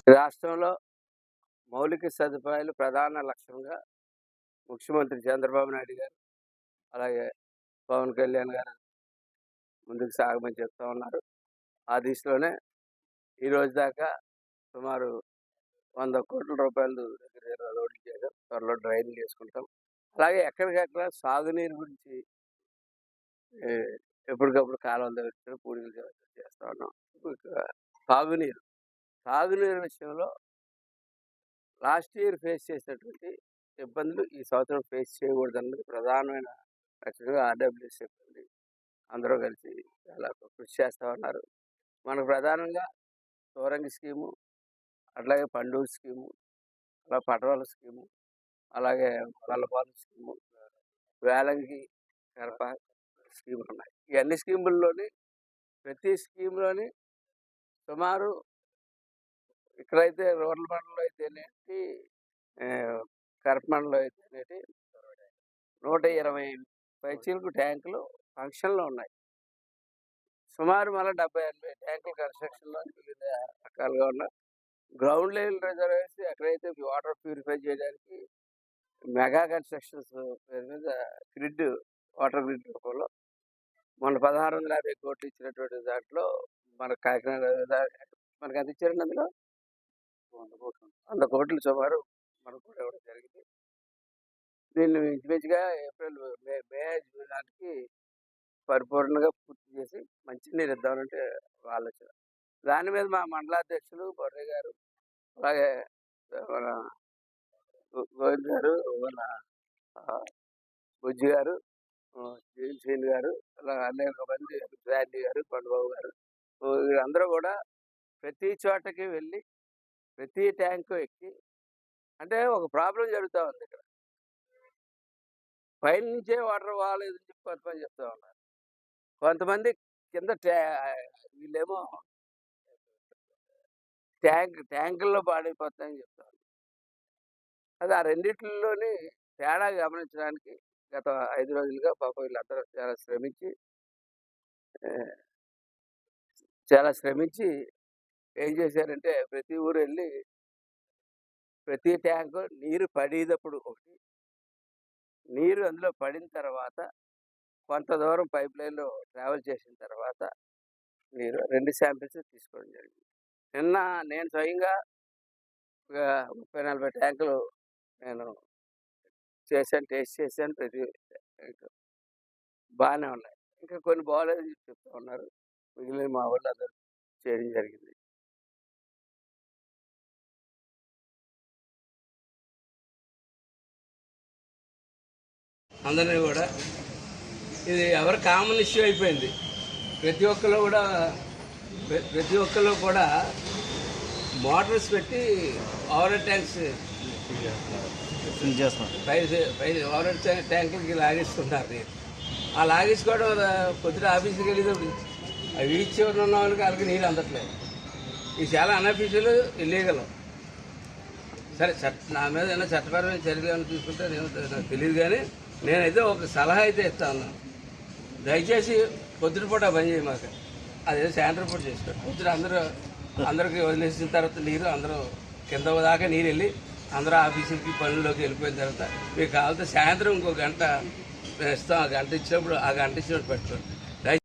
రాష్ట్రంలో మౌలిక సదుపాయాలు ప్రధాన లక్ష్యంగా ముఖ్యమంత్రి చంద్రబాబు నాయుడు గారు, అలాగే పవన్ కళ్యాణ్ గారు ముందుకు సాగమని చెప్తా ఉన్నారు. ఆ దిశలోనే ఈ రోజు దాకా సుమారు 100 కోట్ల రూపాయలు దగ్గర రోడ్లు చేశాం. త్వరలో డ్రైన్లు చేసుకుంటాం. అలాగే ఎక్కడికక్కడ సాగునీరు గురించి ఎప్పటికప్పుడు కాలువలు తవ్వించడం, పూడికలు చేస్తూ ఉన్నాం. తాగునీరు విషయంలో లాస్ట్ ఇయర్ ఫేస్ చేసినటువంటి ఇబ్బందులు ఈ సంవత్సరం ఫేస్ చేయకూడదన్నది ప్రధానమైన లక్ష్యంగా ఆర్డబ్ల్యూఎస్ చెప్తుంది. అందరూ కలిసి చాలా కృషి చేస్తూ ఉన్నారు. మనకు ప్రధానంగా తోరంగి స్కీము, అట్లాగే పండూరు స్కీము, అలా పటవాల స్కీము, అలాగే గొల్లపాలెం స్కీము, వేలంగి కరప స్కీములు ఉన్నాయి. ఈ అన్ని స్కీముల్లోని ప్రతి స్కీమ్లోని సుమారు ఇక్కడైతే రూరల్ మండలంలో అయితేనేటి, కరప మండలంలో అయితేనేటి 120 పైచీలకు ట్యాంకులు ఫంక్షన్లో ఉన్నాయి. సుమారు మళ్ళీ 70-80 ట్యాంకులు కన్స్ట్రక్షన్లో వివిధ రకాలుగా ఉన్నాయి. గ్రౌండ్ లెవెల్ రిజర్వాయర్స్ ఎక్కడైతే వాటర్ ప్యూరిఫై చేయడానికి మెగా కన్స్ట్రక్షన్స్ పేరు మీద గ్రిడ్, వాటర్ గ్రిడ్ రూపంలో మన 1650 కోట్లు ఇచ్చినటువంటి దాంట్లో మన కాకినాడ మనకు ఎంత ఇచ్చారండి? అందులో 100 కోట్లు సుమారు మనకు కూడా ఇవ్వడం జరిగింది. దీన్ని ఇంచుమించుగా ఏప్రిల్, మే, జూన్ నాటికి పరిపూర్ణంగా పూర్తి చేసి మంచినీరు ఇద్దామంటే ఆలోచన. దాని మీద మా మండలాధ్యక్షులు బొర్రే గారు, అలాగే మన గోవింద్ గారు, మన బుజ్జి గారు, శ్రీని గారు, అలా అనేక మంది, శాంతి గారు, పండుబాబు గారు, వీళ్ళందరూ కూడా ప్రతి చోటకి వెళ్ళి ప్రతి ట్యాంకు ఎక్కి, అంటే ఒక ప్రాబ్లం జరుగుతూ ఉంది ఇక్కడ. పైన నుంచే వాటర్ రాలేదని చెప్పి కొంతమంది చెప్తా ఉన్నారు. కొంతమంది కింద వీళ్ళేమో ట్యాంకుల్లో పాడైపోతాయని చెప్తా ఉన్నారు. అది ఆ రెండిట్లలోని తేడా గమనించడానికి గత 5 రోజులుగా పాపం వీళ్ళందరూ చాలా శ్రమించి ఏం చేశారంటే ప్రతి ఊరు వెళ్ళి ప్రతి ట్యాంకు నీరు పడేటప్పుడు ఒకటి, నీరు అందులో పడిన తర్వాత కొంత దూరం పైప్ లైన్లో ట్రావెల్ చేసిన తర్వాత నీరు 2 శాంపిల్స్ తీసుకోవడం జరిగింది. నిన్న నేను స్వయంగా 30-40 ట్యాంకులు నేను చేశాను, టేస్ట్ చేశాను. ప్రతి బాగానే ఉన్నాయి. ఇంకా కొన్ని బాగోలేదని చెప్తూ ఉన్నారు. మిగిలిన మా వాళ్ళు అందరూ చేయడం జరిగింది. అందరినీ కూడా ఇది ఎవరి కామన్ ఇష్యూ అయిపోయింది. ప్రతి ఒక్కరు కూడా మోటార్స్ పెట్టి ఓవర్ ట్యాంక్స్ ఓవర్ ట్యాంకులకి లాగేసుకుంటారు నీరు. ఆ లాగేసుకోవడం పొద్దున ఆఫీస్కి వెళ్ళేటప్పుడు అవి చివరి ఉన్న వాళ్ళకి నీళ్ళు అందట్లేదు. ఇది చాలా అన్అఫీషియల్, ఇల్లీగల్. సరే, నా మీద ఏమైనా చట్టపరమైన చర్యలు ఏమైనా తీసుకుంటే నాకు తెలియదు. కానీ నేనైతే ఒక సలహా అయితే ఇస్తాను. దయచేసి పొద్దున పూట బంద్ చేయి మాకు. అదే సాయంత్రం పూట చేసుకోండి. పొద్దున అందరికి వదిలేసిన తర్వాత నీరు అందరూ కింద దాకా నీరు వెళ్ళి అందరూ ఆఫీసులకి పనుల్లోకి వెళ్ళిపోయిన తర్వాత మీకు కావాలంటే సాయంత్రం ఇంకో గంట ఇస్తాం. ఆ గంట ఇచ్చినప్పుడు పెట్టండి.